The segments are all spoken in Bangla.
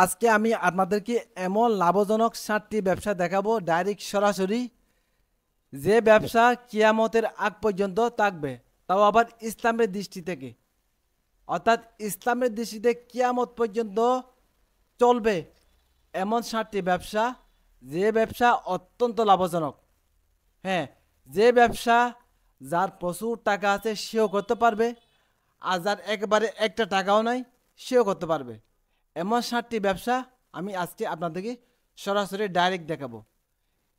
আজকে আমি আপনাদেরকে এমন লাভজনক 7টি ব্যবসা দেখাবো ডাইরেক্ট সরাসরি, যে ব্যবসা কিয়ামতের আগ পর্যন্ত থাকবে, তাও আবার ইসলামের দৃষ্টি থেকে। অর্থাৎ ইসলামের দৃষ্টিতে কিয়ামত পর্যন্ত চলবে এমন 7টি ব্যবসা, যে ব্যবসা অত্যন্ত লাভজনক। হ্যাঁ, যে ব্যবসা যার প্রচুর টাকা আছে সেও করতে পারবে, আর যার একেবারে একটা টাকাও নাই সেও করতে পারবে। এমন 7টি ব্যবসা আমি আজকে আপনাদেরকে সরাসরি ডাইরেক্ট দেখাবো।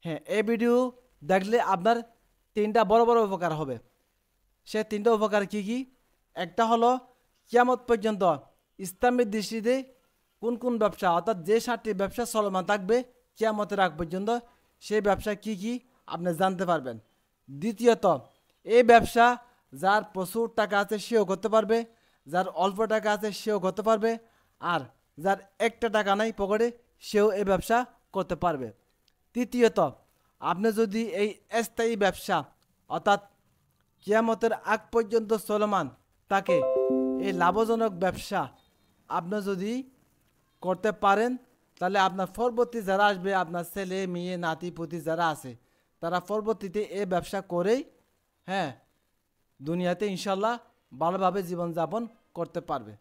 হ্যাঁ, এই ভিডিও দেখলে আপনার 3টা বড় বড় উপকার হবে। সে 3টা উপকার কি কি? একটা হলো কিয়ামত পর্যন্ত ইসলামের দৃষ্টিতে কোন কোন ব্যবসা, অর্থাৎ যে 7টি ব্যবসা চলমান থাকবে কিয়ামতের আগ পর্যন্ত, সেই ব্যবসা কি কি আপনি জানতে পারবেন। দ্বিতীয়ত, এই ব্যবসা যার প্রচুর টাকা আছে সেও করতে পারবে, যার অল্প টাকা আছে সেও করতে পারবে, আর যার একটা টাকা নাই পকেটে সেও এই ব্যবসা করতে পারবে। তৃতীয়ত, আপনি যদি এই স্থায়ী ব্যবসা, অর্থাৎ কিয়ামতের আগ পর্যন্ত চলমান তাকে এই লাভজনক ব্যবসা আপনি যদি করতে পারেন, তাহলে আপনার পরবর্তী যারা আসবে, আপনার ছেলে মেয়ে নাতি পুতি যারা আছে, তারা পরবর্তীতে এই ব্যবসা করেই হ্যাঁ দুনিয়াতে ইনশাল্লাহ ভালোভাবে জীবনযাপন করতে পারবে।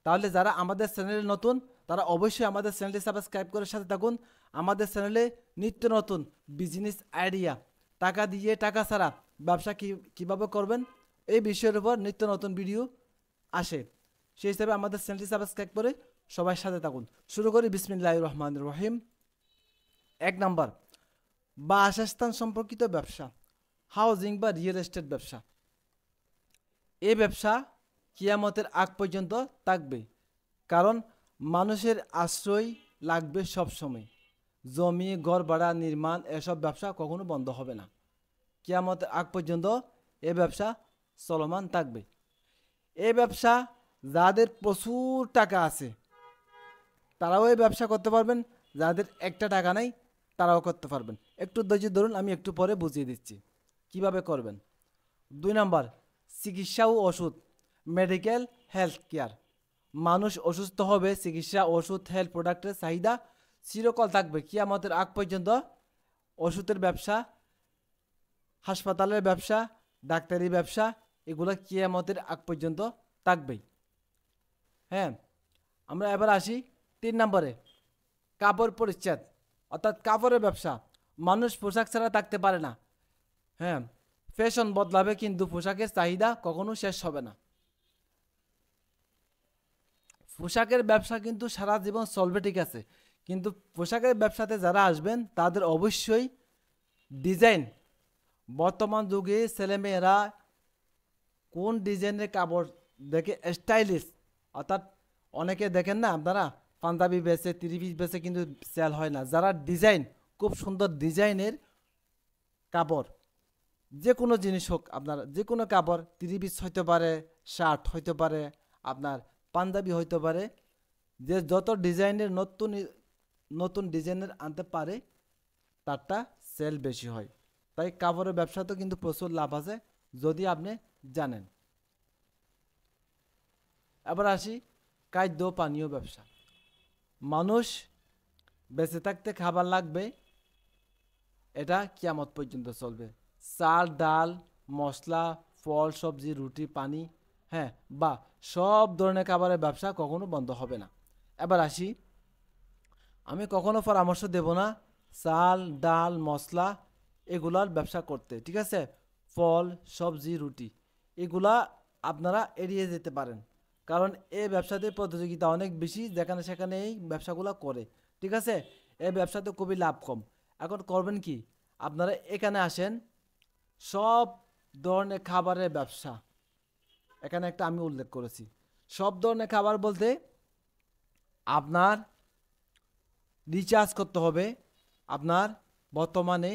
তাহলে যারা আমাদের চ্যানেলে নতুন, তারা অবশ্যই আমাদের চ্যানেলটি সাবস্ক্রাইব করে সাথে থাকুন। আমাদের চ্যানেলে নিত্য নতুন বিজনেস আইডিয়া, টাকা দিয়ে টাকা ছাড়া ব্যবসা কীভাবে করবেন, এই বিষয়ের উপর নিত্য নতুন ভিডিও আসে। সেই হিসাবে আমাদের চ্যানেলটি সাবস্ক্রাইব করে সবাই সাথে থাকুন। শুরু করি বিসমিল্লাহির রহমানির রহিম। 1 নাম্বার, বাসস্থান সম্পর্কিত ব্যবসা, হাউজিং বা রিয়েল এস্টেট ব্যবসা। এই ব্যবসা কিয়ামতের আগ পর্যন্ত থাকবে, কারণ মানুষের আশ্রয় লাগবে সব সময়। জমি ঘর ভাড়া নির্মাণ এসব ব্যবসা কখনো বন্ধ হবে না, কিয়ামতের আগ পর্যন্ত এই ব্যবসা চলমান থাকবে। এই ব্যবসা যাদের প্রচুর টাকা আছে তারাও এই ব্যবসা করতে পারবেন, যাদের একটা টাকা নেই তারাও করতে পারবেন। একটু ধৈর্য ধরুন, আমি একটু পরে বুঝিয়ে দিচ্ছি কিভাবে করবেন। 2 নাম্বার, চিকিৎসা ও ওষুধ, মেডিকেল হেলথ কেয়ার। মানুষ অসুস্থ হবে, চিকিৎসা ওষুধ হেলথ প্রোডাক্টের চাহিদা চিরকাল থাকবে কিয়ামতের আগ পর্যন্ত। ওষুধের ব্যবসা, হাসপাতালের ব্যবসা, ডাক্তারি ব্যবসা, এগুলো কিয়ামতের আগ পর্যন্ত থাকবেই। হ্যাঁ, আমরা এবার আসি 3 নম্বরে, কাপড় পরিচ্ছদ, অর্থাৎ কাপড়ের ব্যবসা। মানুষ পোশাক ছাড়া থাকতে পারে না। হ্যাঁ, ফ্যাশন বদলাবে কিন্তু পোশাকের চাহিদা কখনো শেষ হবে না। পোশাকের ব্যবসা কিন্তু সারা জীবন চলবে, ঠিক আছে, কিন্তু পোশাকের ব্যবসাতে যারা আসবেন তাদের অবশ্যই ডিজাইন, বর্তমান যুগে ছেলেমেয়েরা কোন ডিজাইনের কাপড় দেখে স্টাইলিশ, অর্থাৎ অনেকে দেখেন না আপনারা পাঞ্জাবি বেচে 30 পিস বেচে কিন্তু সেল হয় না। যারা ডিজাইন, খুব সুন্দর ডিজাইনের কাপড়, যে কোনো জিনিস হোক, আপনার যে কোনো কাপড় 30 পিস হইতে পারে, শার্ট হইতে পারে, আপনার পাঞ্জাবি হইতে পারে, যে যত ডিজাইনের নতুন নতুন ডিজাইনের আনতে পারে তারটা সেল বেশি হয়। তাই কাপড়ের ব্যবসাতেও কিন্তু প্রচুর লাভ আছে যদি আপনি জানেন। এবার আসি খাদ্য পানীয় ব্যবসা। মানুষ বেঁচে থাকতে খাবার লাগবে, এটা কিয়ামত পর্যন্ত চলবে। চাল ডাল মশলা ফল সবজি রুটি পানি, হ্যাঁ, বা সব ধরনের খাবারের ব্যবসা কখনো বন্ধ হবে না। এবার আসি, আমি কখনো পরামর্শ দেব না চাল ডাল মশলা এগুলার ব্যবসা করতে, ঠিক আছে। ফল সবজি রুটি এগুলা আপনারা এড়িয়ে যেতে পারেন, কারণ এই ব্যবসাতে প্রতিযোগিতা অনেক বেশি, যেখানে সেখানে এই ব্যবসাগুলো করে, ঠিক আছে। এই ব্যবসাতে খুবই লাভ কম। এখন করবেন কি, আপনারা এখানে আসেন, সব ধরনের খাবারের ব্যবসা এখানে একটা আমি উল্লেখ করেছি। সব ধরনের খাবার বলতে আপনার রিচার্জ করতে হবে আপনার বর্তমানে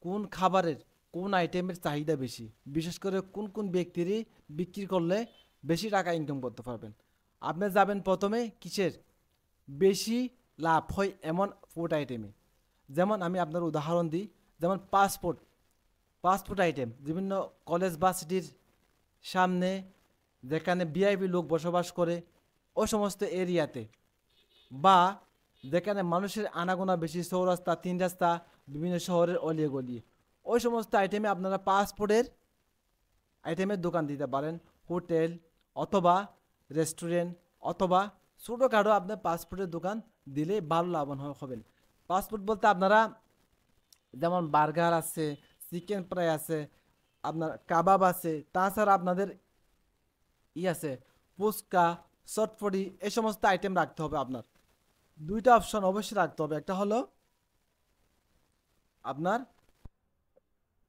কোন খাবারের কোন আইটেমের চাহিদা বেশি, বিশেষ করে কোন কোন ব্যক্তিরই বিক্রি করলে বেশি টাকা ইনকাম করতে পারবেন। আপনি যাবেন প্রথমে কিসের বেশি লাভ হয় এমন ফুড আইটেমে। যেমন আমি আপনার উদাহরণ দিই, যেমন ফাস্টফুড আইটেম, বিভিন্ন কলেজ বা সিটির সামনে যেখানে ভিআইপি লোক বসবাস করে ওই সমস্ত এরিয়াতে, বা যেখানে মানুষের আনাগোনা বেশি, চৌরাস্তা, তিন রাস্তা, বিভিন্ন শহরের অলিয়ে গলিয়ে, ওই সমস্ত আইটেমে আপনারা পাসপোর্টের আইটেমের দোকান দিতে পারেন। হোটেল অথবা রেস্টুরেন্ট অথবা ছোটোখাটো আপনার পাসপোর্টের দোকান দিলে ভালো লাভবান হবেন। পাসপোর্ট বলতে আপনারা যেমন বার্গার আছে, চিকেন ফ্রাই আছে, আপনার কাবাব আছে, তাছাড়া আপনাদের আছে ফুচকা, চটপটি, এই সমস্ত আইটেম রাখতে হবে আপনার। দুইটা অপশন অবশ্যই রাখতে হবে, একটা হলো আপনার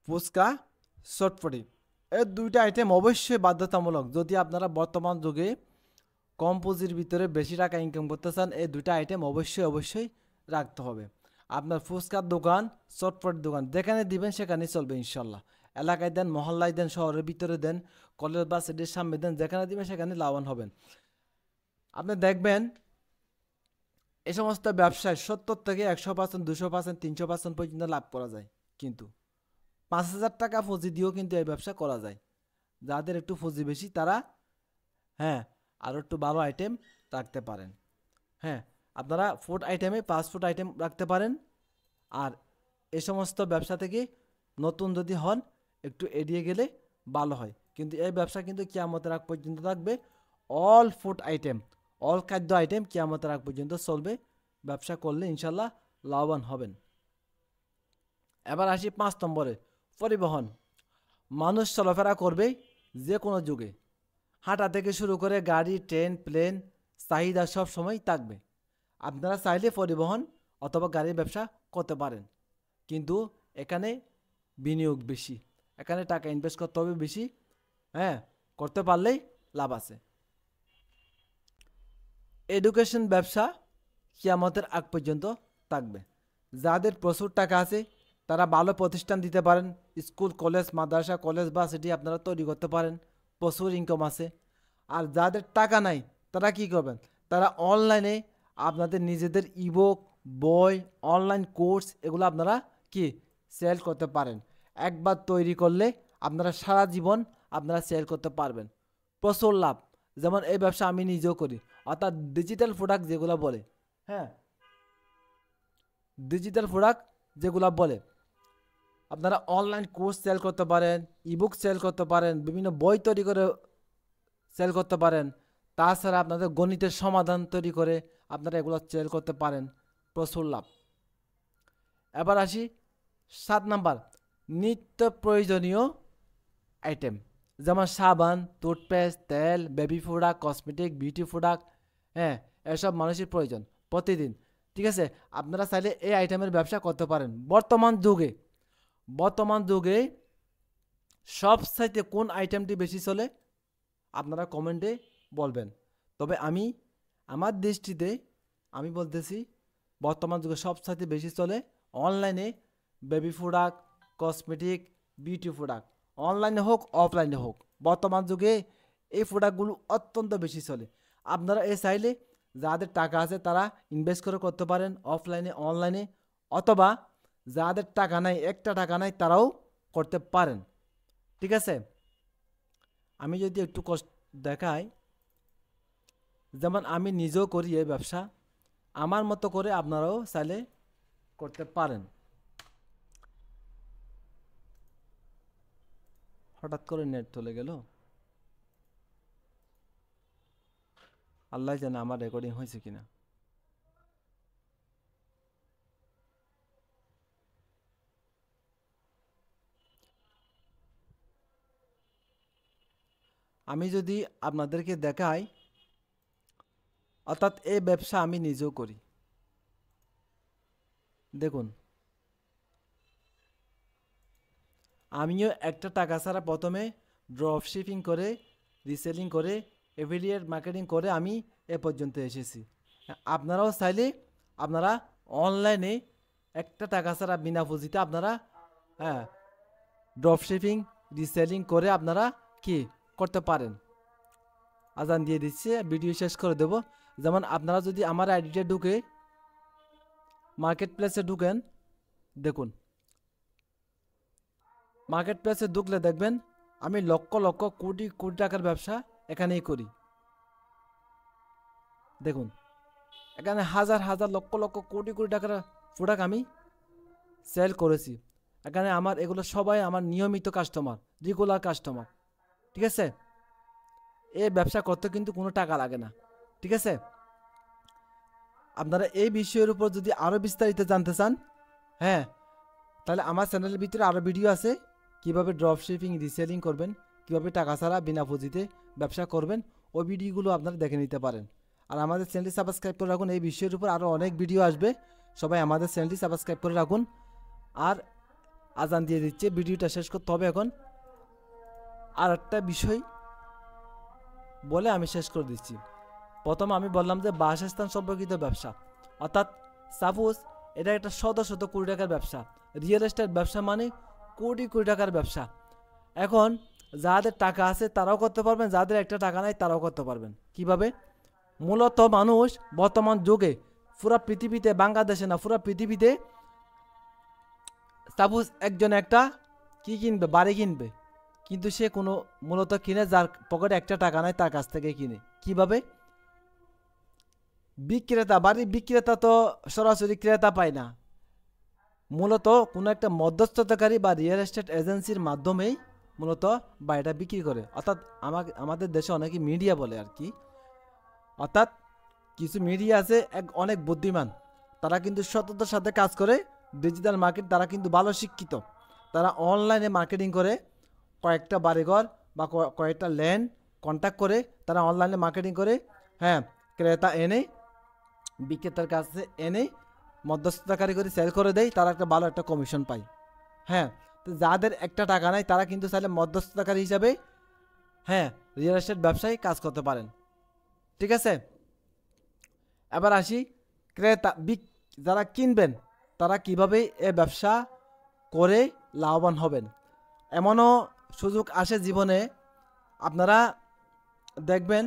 ফুচকা, চটপটি, এই দুইটা আইটেম অবশ্যই বাধ্যতামূলক। যদি আপনারা বর্তমান যুগে কম পুঁজির ভিতরে বেশি টাকা ইনকাম করতে চান, এই দুইটা আইটেম অবশ্যই অবশ্যই রাখতে হবে। আপনার ফুচকার দোকান, চটপটির দোকান যেখানে দিবেন সেখানেই চলবে ইনশাল্লাহ। এলাকায় দেন, মহল্লায় দেন, শহরের ভিতরে দেন, কলেজ বা সিটির সামনে দেন, যেখানে দিবেন সেখানে লাভবান হবেন। আপনি দেখবেন এই সমস্ত ব্যবসায় 70 থেকে 100%, 200%, 300% পর্যন্ত লাভ করা যায়। কিন্তু 5,000 টাকা পুঁজি দিয়েও কিন্তু এই ব্যবসা করা যায়। যাদের একটু পুঁজি বেশি তারা হ্যাঁ আরও একটু ভালো আইটেম রাখতে পারেন। হ্যাঁ, আপনারা ফুড আইটেমে ফাস্ট ফুড আইটেম রাখতে পারেন। আর এই সমস্ত ব্যবসা থেকে নতুন যদি হন একটু এড়িয়ে গেলে ভালো হয়। কিন্তু এই ব্যবসা কিন্তু কিয়ামতের আগ পর্যন্ত থাকবে। অল ফুড আইটেম, অল খাদ্য আইটেম কিয়ামতের আগ পর্যন্ত চলবে। ব্যবসা করলে ইনশাল্লাহ লাভবান হবেন। এবার আসি 5 নম্বরে, পরিবহন। মানুষ চলাফেরা করবে যে কোনো যুগে, হাঁটা থেকে শুরু করে গাড়ি, ট্রেন, প্লেন, চাহিদা সব সময় থাকবে। আপনারা চাইলে পরিবহন অথবা গাড়ির ব্যবসা করতে পারেন, কিন্তু এখানে বিনিয়োগ বেশি, এখানে টাকা ইনভেস্ট করতে হবে বেশি। হ্যাঁ, করতে পারলেই লাভ আছে। এডুকেশন ব্যবসা কিয়ামতের আগ পর্যন্ত থাকবে। যাদের প্রচুর টাকা আছে তারা ভালো প্রতিষ্ঠান দিতে পারেন, স্কুল, কলেজ, মাদ্রাসা, কলেজ বা সিটি আপনারা তৈরি করতে পারেন, প্রচুর ইনকাম আছে। আর যাদের টাকা নাই তারা কি করবেন, তারা অনলাইনে আপনাদের নিজেদের ইবুক, বই, অনলাইন কোর্স এগুলো আপনারা কি সেল করতে পারেন। একবার তৈরি করলে আপনারা সারা জীবন আপনারা সেল করতে পারবেন, প্রচুর লাভ। যেমন এই ব্যবসা আমি নিজেও করি, অর্থাৎ ডিজিটাল প্রোডাক্ট যেগুলো বলে, হ্যাঁ ডিজিটাল প্রোডাক্ট যেগুলো বলে, আপনারা অনলাইন কোর্স সেল করতে পারেন, ইবুক সেল করতে পারেন, বিভিন্ন বই তৈরি করে সেল করতে পারেন। তাছাড়া আপনাদের গণিতের সমাধান তৈরি করে আপনারা এগুলো সেল করতে পারেন, প্রচুর লাভ। এবার আসি 7 নাম্বার, নিত্য প্রয়োজনীয় আইটেম, যেমন সাবান, টুথপেস্ট, তেল, baby product, cosmetic, beauty product. হ্যাঁ, এসব মানুষের প্রয়োজন প্রতিদিন। ঠিক আছে, আপনারা চাইলে এই আইটেমের ব্যবসা করতে পারেন। বর্তমান যুগে সবচাইতে কোন আইটেমটি বেশি চলে আপনারা কমেন্টে বলবেন। তবে আমার দৃষ্টিতে আমি বলতেছি বর্তমান যুগে সবচাইতে বেশি চলে অনলাইনে baby product, cosmetic, beauty product. অনলাইনে হোক অফলাইনে হোক, বর্তমান যুগে এই প্রোডাক্টগুলো অত্যন্ত বেশি চলে। আপনারা এই চাইলে যাদের টাকা আছে তারা ইনভেস্ট করে করতে পারেন অফলাইনে, অনলাইনে, অথবা যাদের টাকা নাই, একটা টাকা নাই, তারাও করতে পারেন। ঠিক আছে, আমি যদি একটু কষ্ট দেখাই, যেমন আমি নিজেও করি এই ব্যবসা, আমার মতো করে আপনারাও চাইলে করতে পারেন। হঠাৎ করে নেট চলে গেল, আল্লাহ জানে আমার রেকর্ডিং হয়েছে কিনা। আমি যদি আপনাদেরকে দেখাই, অর্থাৎ এই ব্যবসা আমি নিজেও করি। দেখুন, আমিও একটা টাকা ছাড়া প্রথমে ড্রপ শিপিং করে, রিসেলিং করে, এফিলিয়েট মার্কেটিং করে আমি এ পর্যন্ত এসেছি। আপনারাও চাইলে আপনারা অনলাইনে একটা টাকা ছাড়া বিনা পুঁজিতে আপনারা হ্যাঁ ড্রপ শিপিং, রিসেলিং করে আপনারা কি করতে পারেন। আজান দিয়ে দিচ্ছে, ভিডিও শেষ করে দেব। যেমন আপনারা যদি আমার আইডিতে ঢুকে মার্কেট প্লেসে ঢুকেন, দেখুন মার্কেট প্লেসে ঢুকলে দেখবেন আমি লক্ষ লক্ষ কোটি কোটি টাকার ব্যবসা এখানেই করি। দেখুন এখানে হাজার হাজার লক্ষ লক্ষ কোটি কোটি টাকার প্রোডাক্ট আমি সেল করেছি। এখানে আমার এগুলো সবাই আমার নিয়মিত কাস্টমার, রেগুলার কাস্টমার। ঠিক আছে, এই ব্যবসা করতে কিন্তু কোনো টাকা লাগে না। ঠিক আছে, আপনারা এই বিষয়ের উপর যদি আরও বিস্তারিত জানতে চান, হ্যাঁ, তাহলে আমার চ্যানেলের ভিতরে আরও ভিডিও আছে, কিভাবে ড্রপ শিপিং রিসেলিং করবেন, কিভাবে টাকা ছাড়া বিনা পুঁজিতে ব্যবসা করবেন, ওই ভিডিওগুলো আপনারা দেখে নিতে পারেন। আর আমাদের চ্যানেলটি সাবস্ক্রাইব করে রাখুন, এই বিষয়ের উপর আরও অনেক ভিডিও আসবে। সবাই আমাদের চ্যানেলটি সাবস্ক্রাইব করে রাখুন। আর আজান দিয়ে দিচ্ছে, ভিডিওটা শেষ করতে হবে এখন। আর একটা বিষয় বলে আমি শেষ করে দিচ্ছি। প্রথম আমি বললাম যে বাসস্থান সম্পর্কিত ব্যবসা, অর্থাৎ সাপোজ এটা একটা শত শত কোটি টাকার ব্যবসা। রিয়েল এস্টেট ব্যবসা মানে কোটি কোটি টাকার ব্যবসা। এখন যাদের টাকা আছে তারাও করতে পারবেন, যাদের একটা টাকা নাই তারাও করতে পারবেন। কিভাবে? মূলত মানুষ বর্তমান যুগে পুরা পৃথিবীতে, বাংলাদেশে না পুরা পৃথিবীতে, সাপোজ একজন একটা কি কিনবে, বাড়ি কিনবে, কিন্তু সে কোনো মূলত কিনে যার পকেটে একটা টাকা নাই তার কাছ থেকে কিনে। কিভাবে? বিক্রেতা, বাড়ির বিক্রেতা তো সরাসরি ক্রেতা পায় না, মূলত কোনো একটা মধ্যস্থতাকারী বা রিয়েল এস্টেট এজেন্সির মাধ্যমেই মূলত বাড়িটা বিক্রি করে। অর্থাৎ আমাদের দেশে অনেকে মিডিয়া বলে আর কি, অর্থাৎ কিছু মিডিয়া আছে অনেক বুদ্ধিমান, তারা কিন্তু সততার সাথে কাজ করে। ডিজিটাল মার্কেট, তারা কিন্তু ভালো শিক্ষিত, তারা অনলাইনে মার্কেটিং করে, কয়েকটা বাড়িঘর বা কয়েকটা ল্যান্ড কন্ট্যাক্ট করে তারা অনলাইনে মার্কেটিং করে, হ্যাঁ, ক্রেতা এনে বিক্রেতার কাছে এনে মধ্যস্থতাকারী করে সেল করে দেয়, তারা একটা ভালো একটা কমিশন পায়। হ্যাঁ, তো যাদের একটা টাকা নাই তারা কিন্তু চাইলে মধ্যস্থতাকারী হিসাবে, হ্যাঁ, রিয়েল এস্টেট ব্যবসায় কাজ করতে পারেন। ঠিক আছে, এবার আসি ক্রেতা, যারা কিনবেন তারা কিভাবে এ ব্যবসা করে লাভবান হবেন। এমনও সুযোগ আসে জীবনে, আপনারা দেখবেন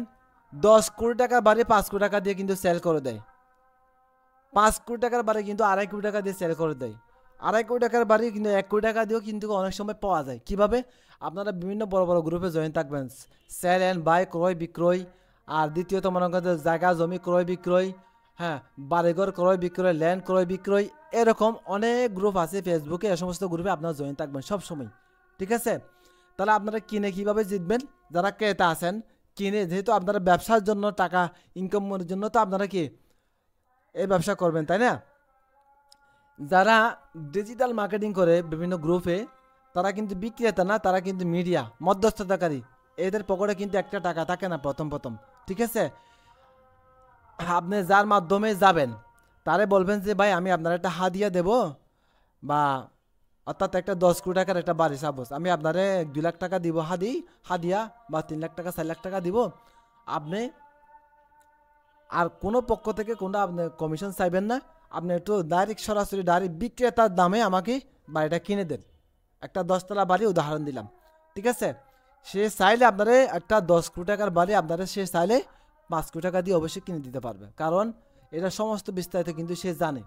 10 কোটি টাকার বাড়ি 5 কোটি টাকা দিয়ে কিন্তু সেল করে দেয়, 5 কোটি টাকার বাড়ি কিন্তু 2.5 কোটি টাকা দিয়ে সেল করে দেয়, 2.5 কোটি টাকার বাড়ি কিন্তু 1 কোটি টাকা দিয়েও কিন্তু অনেক সময় পাওয়া যায়। কিভাবে? আপনারা বিভিন্ন বড় বড় গ্রুপে জয়েন থাকবেন, সেল অ্যান্ড বাই, ক্রয় বিক্রয়। আর দ্বিতীয়ত মনে করেন জায়গা জমি ক্রয় বিক্রয়, হ্যাঁ, বাড়িঘর ক্রয় বিক্রয়, ল্যান্ড ক্রয় বিক্রয়, এরকম অনেক গ্রুপ আছে ফেসবুকে। এ সমস্ত গ্রুপে আপনারা জয়েন থাকবেন সব সময়। ঠিক আছে, তাহলে আপনারা কিনে কিভাবে জিতবেন? যারা ক্রেতা আছেন, কিনে, যেহেতু আপনারা ব্যবসার জন্য টাকা ইনকামের জন্য তো আপনারা কি এই ব্যবসা করবেন, তাই না? যারা ডিজিটাল মার্কেটিং করে বিভিন্ন গ্রুপে, তারা কিন্তু বিক্রেতা না, তারা কিন্তু মিডিয়া, মধ্যস্থতাকারী। এদের পকেটে কিন্তু একটা টাকা থাকে না প্রথম প্রথম। ঠিক আছে, আপনি যার মাধ্যমে যাবেন তারে বলবেন যে ভাই আমি আপনার একটা হাদিয়া দেব, বা অর্থাৎ একটা 10 কোটি টাকার একটা বাড়ি, সাপোজ আমি আপনারে 2 লাখ টাকা দিব হাদিয়া, বা 3 লাখ টাকা 4 লাখ টাকা দিব। আপনি আর কোনো পক্ষ থেকে কোনো আপনি কমিশন চাইবেন না, আপনি একটু ডাইরেক্ট সরাসরি ডাইরেক্ট বিক্রেতার দামে আমাকে বাড়িটা কিনে দেন। একটা 10 তলা বাড়ি উদাহরণ দিলাম। ঠিক আছে, সে চাইলে আপনারে একটা 10 কোটি টাকার বাড়ি আপনারা সে চাইলে 5 কোটি টাকা দিয়ে অবশ্যই কিনে দিতে পারবে, কারণ এটা সমস্ত বিস্তারিত কিন্তু সে জানে।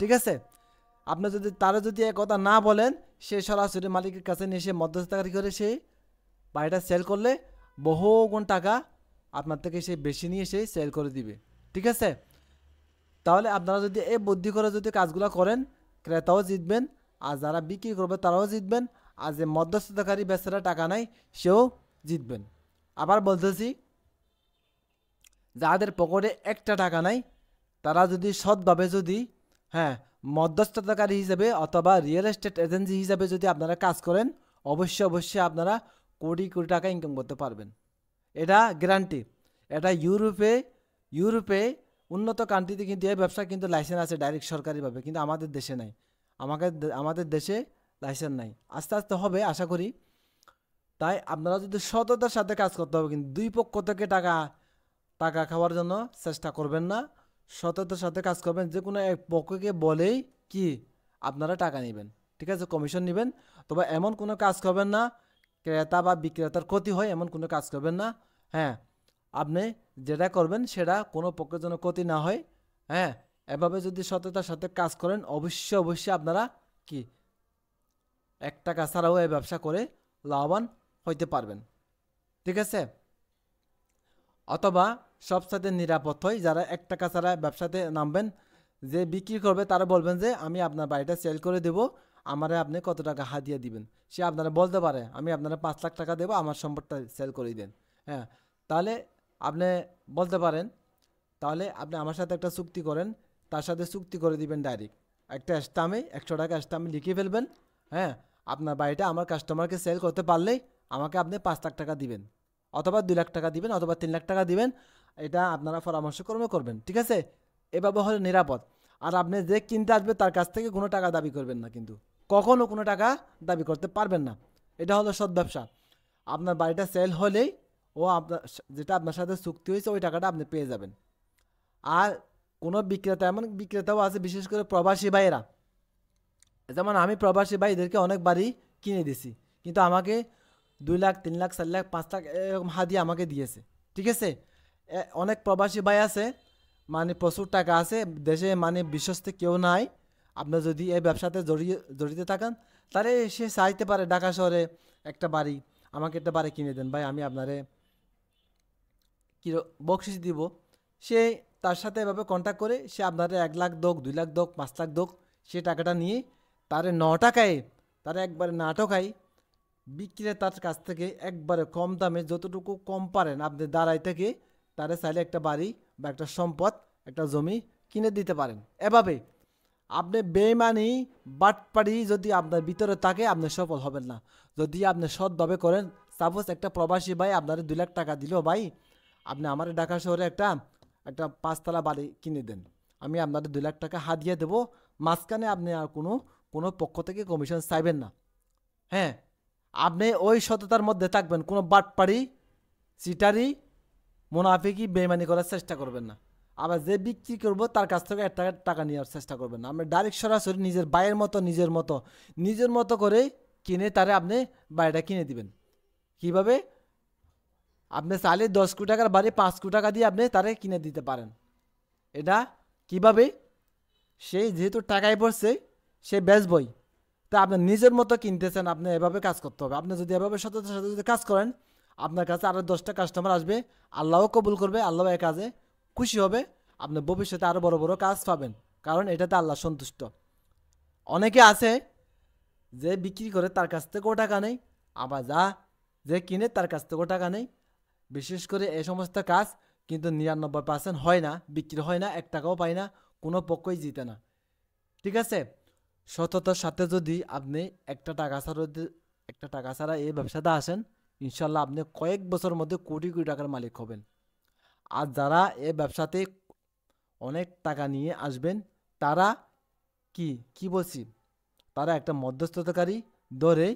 ঠিক আছে, আপনি যদি তারা যদি এক কথা না বলেন, সে সরাসরি মালিকের কাছে নিয়ে সে মধ্যস্থতাকারী করে সে বাড়িটা সেল করলে বহু গুণ টাকা আপনার থেকে সে বেশি নিয়ে সে সেল করে দিবে। ঠিক আছে, তাহলে আপনারা যদি এই বুদ্ধি করে যদি কাজগুলো করেন, ক্রেতাও জিতবেন, আর যারা বিক্রি করবে তারাও জিতবেন, আর যে মধ্যস্থতাকারী বেচারা টাকা নাই সেও জিতবেন। আবার বলতেছি, যাদের পকেটে একটা টাকা নাই তারা যদি সৎভাবে যদি, হ্যাঁ, মধ্যস্থতাকারী হিসেবে অথবা রিয়েল এস্টেট এজেন্সি হিসেবে যদি আপনারা কাজ করেন, অবশ্যই অবশ্যই আপনারা কোটি কোটি টাকা ইনকাম করতে পারবেন। এটা গ্যারান্টি। এটা ইউরোপে উন্নত কান্ট্রিতে কিন্তু এই ব্যবসা কিন্তু লাইসেন্স আছে ডাইরেক্ট সরকারিভাবে, কিন্তু আমাদের দেশে নাই। আমাদের দেশে লাইসেন্স নাই, আস্তে আস্তে হবে আশা করি। তাই আপনারা যদি সততার সাথে কাজ করতে হবে, কিন্তু দুই পক্ষ থেকে টাকা টাকা খাওয়ার জন্য চেষ্টা করবেন না, সততার সাথে কাজ করবেন। যে কোনো এক পক্ষকে বলেই কি আপনারা টাকা নেবেন, ঠিক আছে, কমিশন নেবেন। তবে এমন কোনো কাজ করবেন না ক্রেতা বা বিক্রেতার ক্ষতি হয়, এমন কোনো কাজ করবেন না। হ্যাঁ, আপনি যেটা করবেন সেটা কোনো পক্ষের জন্য ক্ষতি না হয়। হ্যাঁ, এভাবে যদি সততার সাথে কাজ করেন, অবশ্যই অবশ্যই আপনারা কি 1 টাকা ছাড়াও এই ব্যবসা করে লাভবান হইতে পারবেন। ঠিক আছে, অথবা সবসাথে নিরাপদ হয়। যারা 1 টাকা ছাড়া ব্যবসাতে নামবেন, যে বিক্রি করবে তারা বলবেন যে আমি আপনার বাড়িটা সেল করে দেব, আমারে আপনি কত টাকা হাদিয়া দিবেন। সে আপনারা বলতে পারে আমি আপনারা 5 লাখ টাকা দেবো, আমার সম্পদটা সেল করে দেন। হ্যাঁ, তাহলে আপনি বলতে পারেন, তাহলে আপনি আমার সাথে একটা চুক্তি করেন, তার সাথে চুক্তি করে দিবেন ডাইরেক্ট। একটা স্টামে 100 টাকা স্টামে লিখে ফেলবেন। হ্যাঁ, আপনার বাড়িটা আমার কাস্টমারকে সেল করতে পারলেই আমাকে আপনি 5 লাখ টাকা দিবেন, অথবা 2 লাখ টাকা দিবেন, অথবা 3 লাখ টাকা দিবেন। এটা আপনারা পরামর্শক্রমে করবেন, ঠিক আছে? এভাবে হলে নিরাপদ। আর আপনি যে কিনতে আসবে তার কাছ থেকে কোনো টাকা দাবি করবেন না, কিন্তু কখনও কোনো টাকা দাবি করতে পারবেন না। এটা হলো সৎ ব্যবসা। আপনার বাড়িটা সেল হলেই ও আপনার যেটা আপনার সাথে চুক্তি হয়েছে ওই টাকাটা আপনি পেয়ে যাবেন। আর কোনো বিক্রেতা, এমন বিক্রেতাও আছে বিশেষ করে প্রবাসী ভাইয়েরা, যেমন আমি প্রবাসী ভাইদেরকে অনেক বাড়ি কিনে দিছি, কিন্তু আমাকে 2 লাখ 3 লাখ 4 লাখ 5 লাখ এরকম হাদিয়া আমাকে দিয়েছে, ঠিক আছে? অনেক প্রবাসী ভাই আছে, মানে প্রচুর টাকা আছে দেশে, মানে বিশ্বস্ত কেউ নাই। আপনি যদি এই ব্যবসাতে জড়িত থাকেন, তাহলে সে চাইতে পারে ঢাকা শহরে একটা বাড়ি, আমাকে একটা বাড়ি কিনে দেন ভাই, আমি আপনারে কি বকশিস দিব। সে তার সাথে এভাবে কন্ট্যাক্ট করে সে আপনারে 1 লাখ দোক, 2 লাখ দোক, 5 লাখ দোক, সে টাকাটা নিয়ে তারে 9 টাকায়, তারা একবারে না টাকায় বিক্রেতার কাছ থেকে একবারে কম দামে যতটুকু কম পারেন আপনি দাঁড়াই থেকে তারে চাইলে একটা বাড়ি বা একটা সম্পদ, একটা জমি কিনে দিতে পারেন। এভাবে আপনি বেইমানি বাটপাড়ি যদি আপনার ভিতরে থাকে আপনি সফল হবেন না। যদি আপনি সৎভাবে করেন, সাপোজ একটা প্রবাসী ভাই আপনার 2 লাখ টাকা দিল, ভাই আপনি আমার ঢাকা শহরে একটা একটা 5 তলা বাড়ি কিনে দেন, আমি আপনাদের 2 লাখ টাকা হাতিয়ে দেবো, মাঝখানে আপনি আর কোনো পক্ষ থেকে কমিশন চাইবেন না। হ্যাঁ, আপনি ওই সততার মধ্যে থাকবেন, কোনো বাটপাড়ি, চিটারি, মুনাফিকি, বেইমানি করার চেষ্টা করবেন না। আবার যে বিক্রি করবো তার কাছ থেকে 1 টাকা টাকা নেওয়ার চেষ্টা করবেন না। আপনি ডাইরেক্ট সরাসরি নিজের ভাইয়ের মতো নিজের মতো করে কিনে তারে আপনি বাড়িটা কিনে দিবেন। কিভাবে? আপনি চাইলে 10 কোটি টাকার বাড়ি 5 কোটি টাকা দিয়ে আপনি তারে কিনে দিতে পারেন। এটা কিভাবে? সেই যেহেতু টাকায় পড়ছে সে বেচবই, তা আপনি নিজের মতো কিনতেছেন, আপনি এভাবে কাজ করতে হবে। আপনি যদি এভাবে সততার সাথে যদি কাজ করেন, আপনার কাছে আরও 10টা কাস্টমার আসবে, আল্লাহও কবুল করবে, আল্লাহ এ কাজে খুশি হবে, আপনি ভবিষ্যতে আরও বড় বড় কাজ পাবেন, কারণ এটাতে আল্লাহ সন্তুষ্ট। অনেকে আছে যে বিক্রি করে তার কাছ থেকেও টাকা নেই, আবার যে কিনে তার কাছ থেকেও টাকা নেই। বিশেষ করে এই সমস্ত কাজ কিন্তু 99% হয় না, বিক্রি হয় না, 1 টাকাও পায় না, কোনো পক্ষই জিতে না, ঠিক আছে? সততার সাথে যদি আপনি একটা টাকা ছাড়া এই ব্যবসাতে আসেন, ইনশাল্লাহ আপনি কয়েক বছরের মধ্যে কোটি কোটি টাকার মালিক হবেন। আর যারা এই ব্যবসাতে অনেক টাকা নিয়ে আসবেন, তারা কি কি বলছি, তারা একটা মধ্যস্থতাকারী ধরে,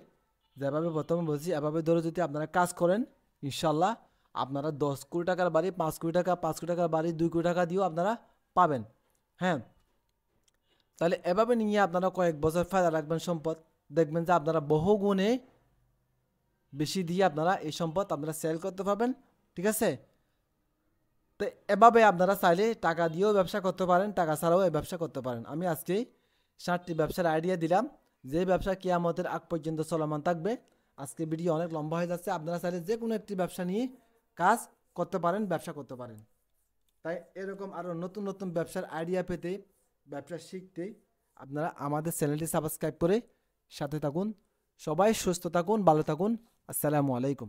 যেভাবে প্রথমে বলছি এভাবে ধরে যদি আপনারা কাজ করেন, ইনশাল্লাহ আপনারা 10 কোটি টাকার বাড়ি 5 কোটি টাকা, 5 কোটি টাকার বাড়ি 2 কোটি টাকা দিয়েও আপনারা পাবেন। হ্যাঁ, তাহলে এভাবে নিয়ে আপনারা কয়েক বছর ফায়দা রাখবেন সম্পদ, দেখবেন যে আপনারা বহু গুণে বেশি দিয়ে আপনারা এই সম্পদ আপনারা সেল করতে পারবেন, ঠিক আছে? তো এভাবে আপনারা চাইলে টাকা দিয়েও ব্যবসা করতে পারেন, টাকা ছাড়াও এই ব্যবসা করতে পারেন। আমি আজকে 7টি ব্যবসার আইডিয়া দিলাম, যে ব্যবসা কিয়ামতের আগ পর্যন্ত চলমান থাকবে। আজকে ভিডিও অনেক লম্বা হয়ে যাচ্ছে, আপনারা চাইলে যে কোনো একটি ব্যবসা নিয়ে কাজ করতে পারেন, ব্যবসা করতে পারেন। তাই এরকম আরও নতুন নতুন ব্যবসার আইডিয়া পেতে, ব্যবসা শিখতে আপনারা আমাদের চ্যানেলটি সাবস্ক্রাইব করে সাথে থাকুন। সবাই সুস্থ থাকুন, ভালো থাকুন। আসসালামু আলাইকুম।